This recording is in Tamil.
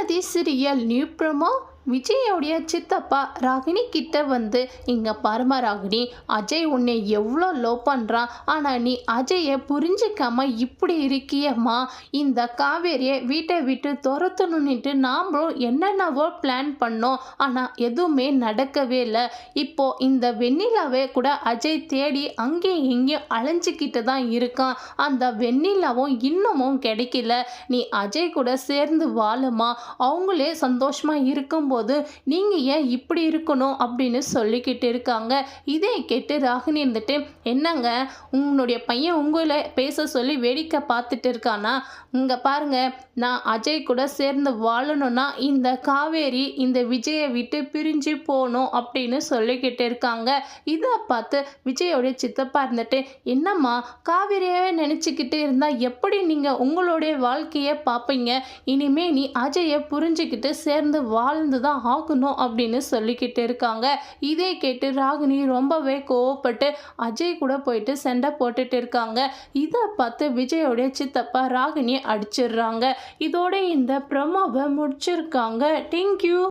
Mahanadi serial new promo. விஜயோடைய சித்தப்பா ராகினி கிட்ட வந்து, இங்க பாருமா ராகினி, அஜய் உன்னை எவ்வளோ லவ் பண்ணுறான், ஆனால் நீ அஜயை புரிஞ்சிக்காம இப்படி இருக்கியம்மா. இந்த காவேரியை வீட்டை விட்டு துரத்தணுன்னுட்டு நாமளும் என்னென்னவோ பிளான் பண்ணோம், ஆனால் எதுவுமே நடக்கவே இல்லை. இப்போ இந்த வெண்ணிலாவே கூட அஜய் தேடி அங்கேயும் இங்கேயும் அலைஞ்சிக்கிட்டு தான் இருக்கான். அந்த வெண்ணிலாவும் இன்னமும் கிடைக்கல. நீ அஜய் கூட சேர்ந்து வாழுமா, அவங்களே சந்தோஷமா இருக்கும்போது நீங்கள் ஏன் இப்படி இருக்கணும் அப்படின்னு சொல்லிக்கிட்டு இருக்காங்க. இதை கேட்டு ராகினி இருந்துட்டு, என்னங்க உன்னுடைய பையன் உங்களை பேச சொல்லி வேடிக்கை பார்த்துட்டு இருக்கானா? இங்கே பாருங்க, நான் அஜய் கூட சேர்ந்து வாழணும்னா இந்த காவேரி இந்த விஜயை விட்டு பிரிஞ்சு போகணும் அப்படின்னு சொல்லிக்கிட்டு இருக்காங்க. இதை பார்த்து விஜயோடைய சித்தப்பா இருந்துட்டு, என்னம்மா காவேரியாவே நினச்சிக்கிட்டு இருந்தால் எப்படி நீங்கள் உங்களுடைய வாழ்க்கையை பார்ப்பீங்க? இனிமே நீ அஜயை புரிஞ்சுக்கிட்டு சேர்ந்து வாழ்ந்து தான் ஆகணும் அப்படின்னு சொல்லிக்கிட்டு இருக்காங்க. இதை கேட்டு ராகினி ரொம்பவே கோவப்பட்டு அஜய் கூட போயிட்டு சண்டை போட்டுட்டு இருக்காங்க. இதை பார்த்து விஜயோடைய சித்தப்பா ராகினியை அடிச்சிடுறாங்க. இதோட இந்த ப்ரோமோவை முடிச்சிருக்காங்க. தேங்க்யூ.